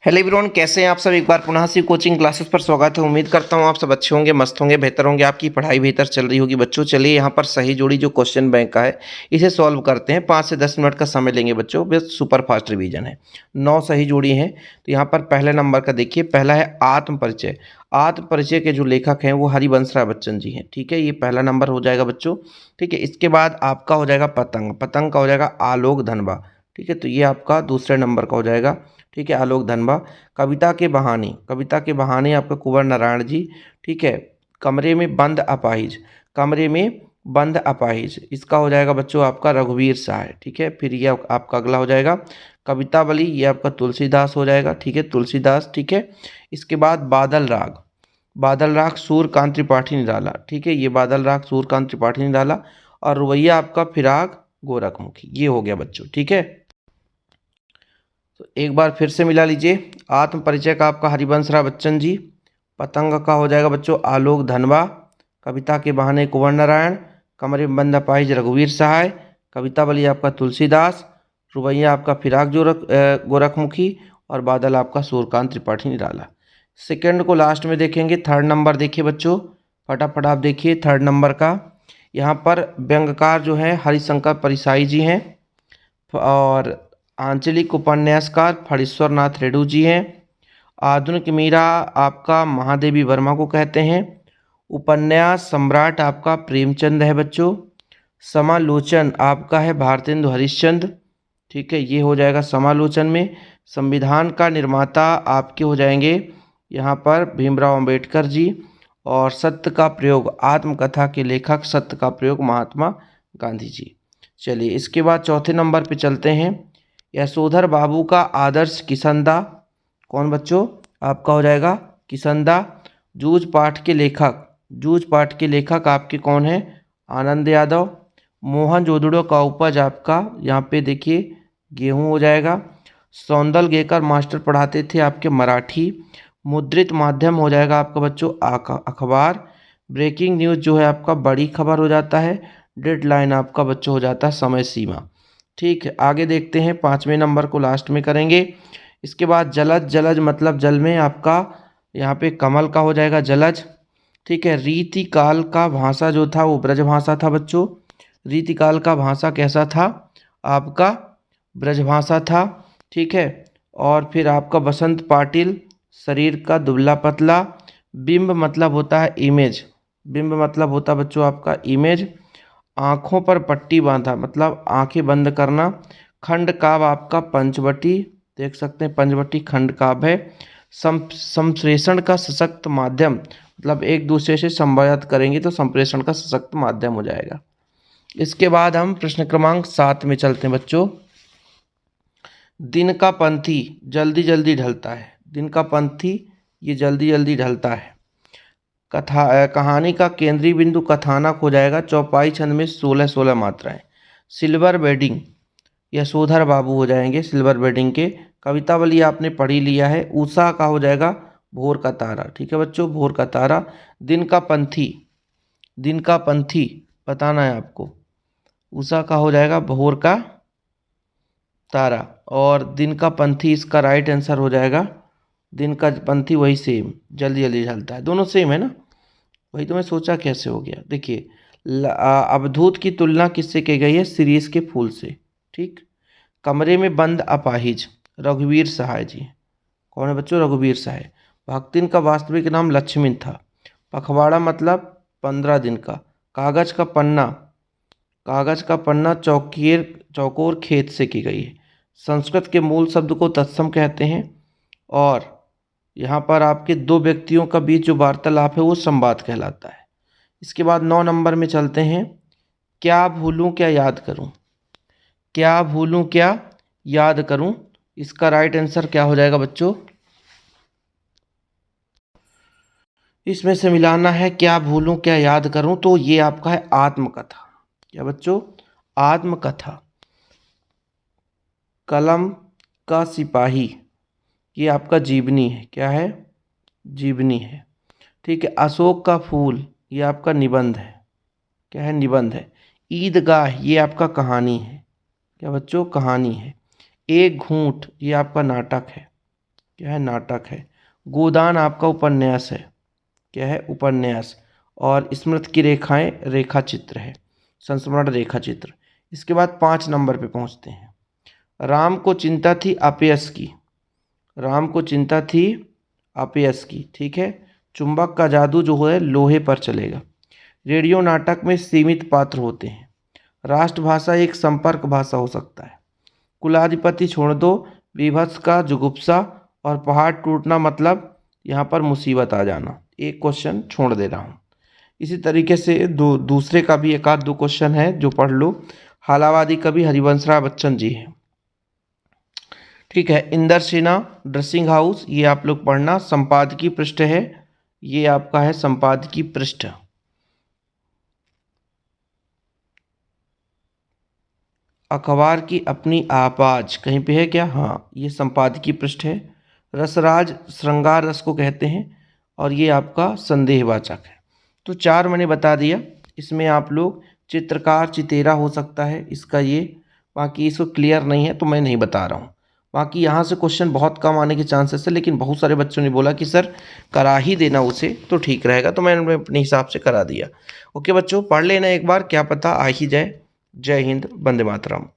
Hello everyone, कैसे हैं आप सब। एक बार पुनः से कोचिंग क्लासेस पर स्वागत है। उम्मीद करता हूं आप सब अच्छे होंगे, मस्त होंगे, बेहतर होंगे, आपकी पढ़ाई बेहतर चल रही होगी। बच्चों चलिए यहाँ पर सही जोड़ी जो क्वेश्चन बैंक का है इसे सॉल्व करते हैं। 5 से 10 मिनट का समय लेंगे बच्चों, बस सुपर फास्ट रिवीजन है। 9 सही जोड़ी हैं। तो यहाँ पर पहले नंबर का देखिए, पहला है आत्म परिचय। आत्म परिचय के जो लेखक हैं वो हरिवंश राय बच्चन जी हैं। ठीक है, ये पहला नंबर हो जाएगा बच्चों। ठीक है, इसके बाद आपका हो जाएगा पतंग। पतंग का हो जाएगा आलोक धनबा। ठीक है, तो ये आपका दूसरे नंबर का हो जाएगा। ठीक है, आलोक धनबा। कविता के बहाने, कविता के बहाने आपका कुंवर नारायण जी। ठीक है, कमरे में बंद अपाहिज, कमरे में बंद अपाहिज, इसका हो जाएगा बच्चों आपका रघुवीर सहाय। ठीक है, फिर ये आपका अगला हो जाएगा कवितावली, ये आपका तुलसीदास हो जाएगा। ठीक है, तुलसीदास। ठीक है, इसके बाद बादल राग, बादल राग सूर्यकांत त्रिपाठी निराला। ठीक है, ये बादल राग सूर्यकांत त्रिपाठी निराला। और रुवैया आपका फिराक गोरखमुखी, ये हो गया बच्चों। ठीक है, तो एक बार फिर से मिला लीजिए। आत्म परिचय का आपका हरिवंश राय बच्चन जी। पतंग का हो जाएगा बच्चों आलोक धनबा। कविता के बहाने कुंवर नारायण। कमरे में बंद अपाहिज रघुवीर सहाय। कवितावली आपका तुलसीदास। रुबैया आपका फिराक गोरखमुखी। और बादल आपका सूर्यकांत त्रिपाठी निराला। सेकंड को लास्ट में देखेंगे। थर्ड नंबर देखिए बच्चों, फटाफट आप देखिए थर्ड नंबर का। यहाँ पर व्यंग्यकार जो है हरिशंकर परिसाई जी हैं। और आंचलिक उपन्यासकार फणीश्वर नाथ रेणु जी हैं। आधुनिक मीरा आपका महादेवी वर्मा को कहते हैं। उपन्यास सम्राट आपका प्रेमचंद है बच्चों। समालोचन आपका है भारतेंदु हरिश्चंद्र। ठीक है, ये हो जाएगा समालोचन में। संविधान का निर्माता आपके हो जाएंगे यहाँ पर भीमराव अंबेडकर जी। और सत्य का प्रयोग, आत्मकथा के लेखक सत्य का प्रयोग महात्मा गांधी जी। चलिए इसके बाद चौथे नंबर पे चलते हैं। यशोधर बाबू का आदर्श किसंदा, कौन बच्चों, आपका हो जाएगा किसंदा। जूझ पाठ के लेखक, जूझ पाठ के लेखक आपके कौन है, आनंद यादव। मोहनजोदड़ो का उपज आपका यहाँ पे देखिए गेहूँ हो जाएगा। सौंदल गेकर मास्टर पढ़ाते थे आपके मराठी। मुद्रित माध्यम हो जाएगा आपका बच्चों अखबार। ब्रेकिंग न्यूज़ जो है आपका बड़ी खबर हो जाता है। डेडलाइन आपका बच्चों हो जाता है समय सीमा। ठीक है, आगे देखते हैं। 5वें नंबर को लास्ट में करेंगे। इसके बाद जलज, जलज मतलब जल में आपका यहाँ पे कमल का हो जाएगा जलज। ठीक है, रीतिकाल का भाषा जो था वो ब्रज भाषा था बच्चों। रीतिकाल का भाषा कैसा था आपका, ब्रज भाषा था। ठीक है, और फिर आपका बसंत पाटिल, शरीर का दुबला पतला। बिंब मतलब होता है इमेज, बिंब मतलब होता है बच्चों आपका इमेज। आँखों पर पट्टी बांधा मतलब आंखें बंद करना। खंड काव्य आपका पंचवटी, देख सकते हैं पंचवटी खंड काव्य है। संप्रेषण का सशक्त माध्यम मतलब एक दूसरे से संवाद करेंगे तो संप्रेषण का सशक्त माध्यम हो जाएगा। इसके बाद हम प्रश्न क्रमांक 7 में चलते हैं बच्चों। दिन का पंथी जल्दी जल्दी ढलता है, दिन का पंथी ये जल्दी जल्दी ढलता है। कहानी का केंद्रीय बिंदु कथानक हो जाएगा। चौपाई छंद में 16-16 मात्राएं। सिल्वर बेडिंग यशोधर बाबू हो जाएंगे सिल्वर बेडिंग के। कवितावली आपने पढ़ी लिया है। उषा का हो जाएगा भोर का तारा। ठीक है बच्चों, भोर का तारा। दिन का पंथी, दिन का पंथी बताना है आपको। उषा का हो जाएगा भोर का तारा। और दिन का पंथी इसका राइट आंसर हो जाएगा। दिन का पंथी वही सेम, जल्दी जल्दी ढलता है, दोनों सेम है ना। वही तो मैं सोचा कैसे हो गया। देखिए अवधूत की तुलना किससे की गई है, शिरीष के फूल से। ठीक, कमरे में बंद अपाहिज रघुवीर सहाय जी, कौन है बच्चों, रघुवीर सहाय। भक्तिन का वास्तविक नाम लक्ष्मण था। पखवाड़ा मतलब 15 दिन का। कागज का पन्ना, कागज का पन्ना चौकोर खेत से की गई है। संस्कृत के मूल शब्द को तत्सम कहते हैं। और यहाँ पर आपके दो व्यक्तियों का बीच जो वार्तालाप है वो संवाद कहलाता है। इसके बाद 9 नंबर में चलते हैं। क्या भूलूं क्या याद करूं, क्या भूलूं क्या याद करूं, इसका राइट आंसर क्या हो जाएगा बच्चों, इसमें से मिलाना है क्या भूलूं क्या याद करूं, तो ये आपका है आत्मकथा। क्या बच्चों, आत्मकथा। कलम का सिपाही ये आपका जीवनी है। क्या है, जीवनी है। ठीक है, अशोक का फूल ये आपका निबंध है। क्या है, निबंध है। ईदगाह ये आपका कहानी है। क्या बच्चों, कहानी है। एक घूंट ये आपका नाटक है। क्या है, नाटक है। गोदान आपका उपन्यास है, क्या है, उपन्यास। और स्मृति की रेखाएं रेखा चित्र है, संस्मरण रेखा चित्र। इसके बाद 5 नंबर पे पहुंचते हैं। राम को चिंता थी अपयश की, राम को चिंता थी अपयश की, ठीक है। चुंबक का जादू जो है लोहे पर चलेगा। रेडियो नाटक में सीमित पात्र होते हैं। राष्ट्रभाषा एक संपर्क भाषा हो सकता है। कुलाधिपति छोड़ दो, विभत्स का जुगुप्सा और पहाड़ टूटना मतलब यहाँ पर मुसीबत आ जाना। एक क्वेश्चन छोड़ दे रहा हूँ। इसी तरीके से दूसरे का भी एक आध दो क्वेश्चन है जो पढ़ लो। हालावादी कवि हरिवंश राय बच्चन जी हैं, ठीक है। इंदर सेना ड्रेसिंग हाउस, ये आप लोग पढ़ना। संपादकीय पृष्ठ है, ये आपका है संपादकीय पृष्ठ। अखबार की अपनी आवाज कहीं पे है क्या, हाँ, ये संपादकीय पृष्ठ है। रसराज श्रृंगार रस को कहते हैं और ये आपका संदेहवाचक है। तो 4 मैंने बता दिया। इसमें आप लोग चित्रकार चितेरा हो सकता है इसका ये, बाकी इसको क्लियर नहीं है तो मैं नहीं बता रहा हूँ। बाकी यहाँ से क्वेश्चन बहुत कम आने के चांसेस है, लेकिन बहुत सारे बच्चों ने बोला कि सर करा ही देना उसे तो ठीक रहेगा, तो मैंने अपने हिसाब से करा दिया। ओके बच्चों, पढ़ लेना एक बार, क्या पता आ ही जाए। जय हिंद, वंदे मातरम।